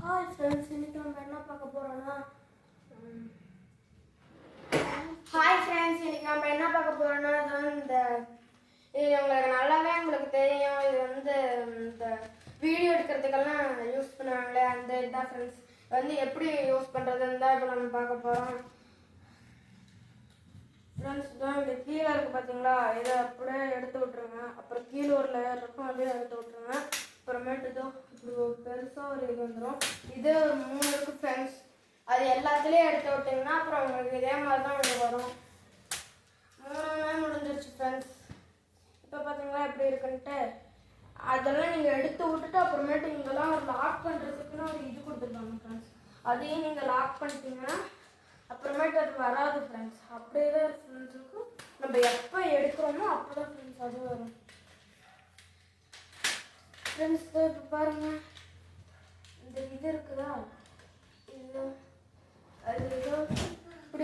Hi friends, இன்னைக்கு நம்ம என்ன பார்க்க போறோம்னா இந்த இது உங்களுக்கு நல்லாவே உங்களுக்கு தெரியும். இது வந்து இந்த வீடியோ எடுக்கிறதுக்கெல்லாம் யூஸ் பண்ணுவாங்களே அந்த இதுதான் ஃப்ரெண்ட்ஸ். வந்து எப்படி யூஸ் பண்ணுறதுன்னு தான் இப்போ நம்ம பார்க்க போகிறோம் ஃப்ரெண்ட்ஸ். தான் இது கீழே இருக்குது பார்த்தீங்களா, இதை அப்படியே எடுத்து விட்ருங்க. அப்புறம் கீழே ஒரு லேயர் இருக்கும், அதையும் எடுத்து விட்ருங்க. அப்புறமேட்டு இதோ இப்படி ஒரு பெருசாக ஒரு இது வந்துடும். இது ஒரு 3 இருக்குது ஃப்ரெண்ட்ஸ். அது எல்லாத்துலேயும் எடுத்து விட்டிங்கன்னா அப்புறம் உங்களுக்கு இதே மாதிரி தான் இது வரும். 3 முடிஞ்சிருச்சு ஃப்ரெண்ட்ஸ். இப்போ பார்த்தீங்களா எப்படி இருக்குன்ட்டு அதெல்லாம் நீங்கள் எடுத்து விட்டுட்டு அப்புறமேட்டு இங்கெல்லாம் ஒரு லாக் பண்ணுறதுக்குன்னு ஒரு இது கொடுத்துருக்காங்க ஃப்ரெண்ட்ஸ். அதையும் நீங்கள் லாக் பண்ணிட்டீங்கன்னா அப்புறமேட்டு அது வராது ஃப்ரெண்ட்ஸ். அப்படியே தான் ஃப்ரெண்ட்ஸ் இருக்கும். நம்ம எப்போ எடுக்கிறோமோ அப்போ தான் ஃப்ரெண்ட்ஸ் அது வரும் ஃப்ரெண்ட்ஸ். இப்போ பாருங்கள், இந்த இது இருக்குதா, இது அது ஏதோ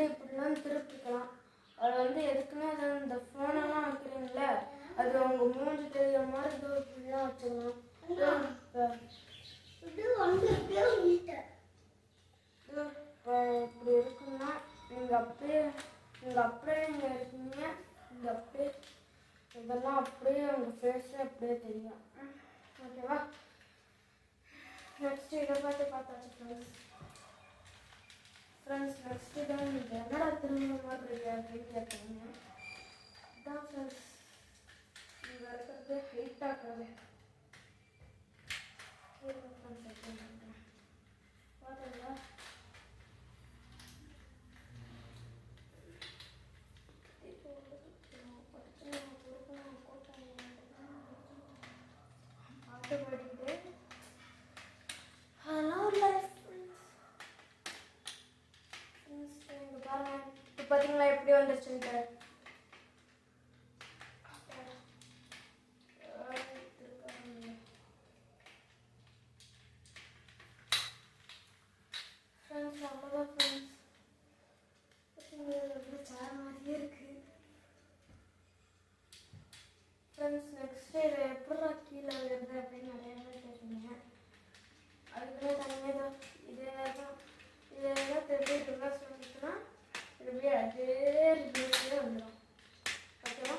இப்படிலாம் திருப்பிக்கலாம். அது வந்து எதுக்குன்னா இந்த ஃபோனெல்லாம் வைக்கிறீங்களே, அது அவங்க மூஞ்சி தெரியுற மாதிரி இதோ இப்படிலாம் வச்சுக்கலாம். இப்படி இருக்குன்னா நீங்கள் அப்படியே இங்கே இருக்கீங்க, இங்கே அப்படியே இதெல்லாம் அப்படியே உங்கள் ஃபேஸே அப்படியே தெரியும். ஓகேவா? நெக்ஸ்ட் இதை பார்த்தாச்சு ஃப்ரெண்ட்ஸ். நெக்ஸ்ட் தான் இந்த என்னடா திரும்ப மாதிரி இருக்கு அப்படின்னு கேட்குறீங்க. இதுதான் ஃப்ரெண்ட்ஸ் இங்கே இருக்கிறது ஹைட் ஆக்குறது. பார்த்தீங்களா? பார்த்தீங்களா எப்படி வந்துருச்சுன்ட்டு. ஃப்ரெண்ட்ஸ் அவ்வளோதான் ஃப்ரெண்ட்ஸ். எப்படி சேர் மாதிரியே இருக்கு ஃப்ரெண்ட்ஸ். நெக்ஸ்ட் இதை எப்படி கீழே வருது அப்படின்னு நிறைய பேர் கேட்டீங்க. அதுக்குள்ளே தனியாக தான் இதே தான் திருப்பி ரிவர்ஸ் வந்துச்சுன்னா திருப்பி அதே ரிவ்யூஸ்லேயே வந்துடும். ஓகேவா?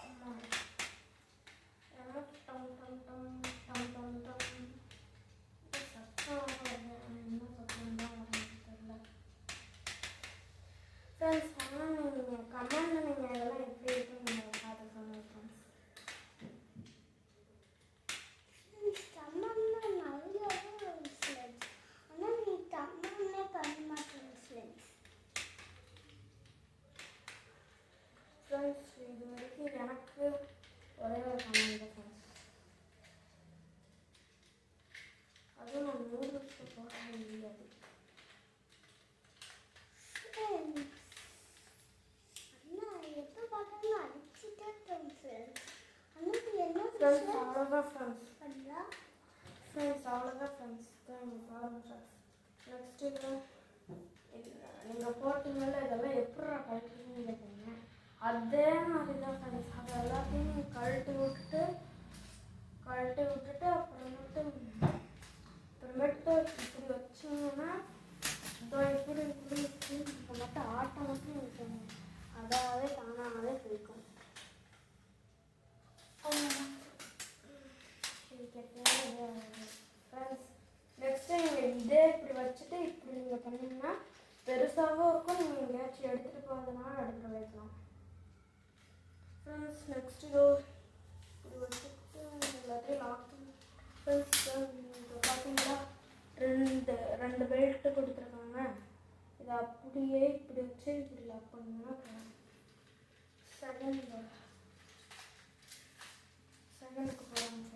ஆமாம், டம் டம் டம் டம் டம் டம் சத்தம் என்ன சத்தம் தான் வரணும் தெரியல ஃப்ரெண்ட்ஸ். ஆனால் நீங்கள் கமெண்டில் நீங்கள் இதெல்லாம் எப்படி இருக்குன்னு நீங்கள் பார்த்து சொல்லுங்கள் ஃப்ரெண்ட்ஸ். ஃப்ரெண்ட்ஸ் இது வரைக்கும் எனக்கு ஒரே ஒரு கமெண்ட் தான் ஃப்ரெண்ட்ஸ். அதுவும் நான் 100 நிமிஷம் போட முடியாது. அவ்வளோதான் ஃப்ரெண்ட்ஸ். நெக்ஸ்ட் நீங்கள் போட்டிங்கல்ல இதெல்லாம் எப்படி கழட்டுறீங்கன்னு கேட்டீங்க. அதே மாதிரி தான் ஃப்ரெண்ட்ஸ். அது எல்லாத்தையும் கழட்டி விட்டுட்டு அப்புறமேட்டு இப்படி வச்சிங்கன்னா இதோ இப்படி மட்டும் ஆட்டம் மட்டும் வைக்கணும். அதாவே தானாகவே பிடிக்கும். ஃப்ரெண்ட்ஸ் நெக்ஸ்ட்டு நீங்கள் இதே இப்படி வச்சுட்டு இப்படி நீங்கள் பண்ணிங்கன்னா பெருசாகவும் இருக்கும். நீங்கள் எங்கேயாச்சும் எடுத்துகிட்டு போகிறதுனால எடுத்து வைக்கலாம் ஃப்ரெண்ட்ஸ். நெக்ஸ்ட் இதோ இப்படி வச்சுட்டு எல்லாத்தையும் லாக் பண்ணி ஃப்ரெண்ட்ஸ். இப்போ பார்த்தீங்களா ரெண்டு பெல்ட்டு கொடுத்துருக்காங்க. இதை அப்படியே இப்படி வச்சு இப்படி லாக் பண்ணிங்கன்னா செகண்டுக்கு போகிறாங்க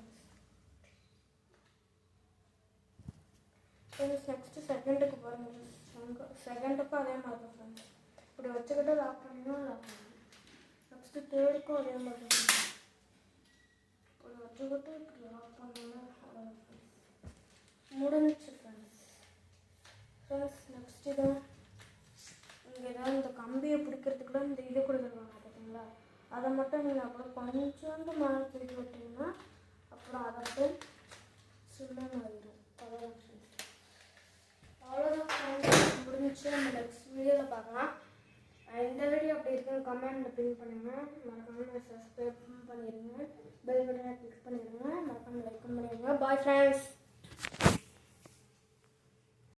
ஃப்ரெண்ட்ஸ். நெக்ஸ்ட்டு செகண்டுக்கு பாருங்கள். செகண்டுக்கும் அதே மாதிரி தான் ஃப்ரெண்ட்ஸ். இப்படி வச்சுக்கிட்டு லாக் பண்ணிங்கன்னா லாக் பண்ணணும். நெக்ஸ்ட்டு தேர்டுக்கும் அதே மாதிரி தான். இப்படி வச்சுக்கிட்டு இப்படி லாக் பண்ணணும். அவ்வளோதான் ஃப்ரெண்ட்ஸ், முடிஞ்சிச்சு ஃப்ரெண்ட்ஸ். நெக்ஸ்ட்டு தான் இங்கே ஏதாவது இந்த கம்பியை பிடிக்கிறதுக்குள்ள இந்த இது கொடுத்துருவாங்க பார்த்தீங்களா, அதை மட்டும் நீங்கள் அப்புறம் கொஞ்சோண்டு மேலே தூக்கி விட்டிங்கன்னா அப்புறம் அதை அப்படியே சுள்ளன்னு ஆயிடும். முடிச்சு நம்ம நெக்ஸ்ட் வீடியோவில் பார்க்கலாம். இந்த வீடியோ அப்படி இருக்குன்னு கமெண்ட்டில் பின் பண்ணுங்கள். மறக்காமல் சப்ஸ்கிரைப் பண்ணிடுங்க. பெல் பட்டனை கிளிக் பண்ணிடுங்க. மறக்காமல் லைக் பண்ணிடுங்க. Bye friends.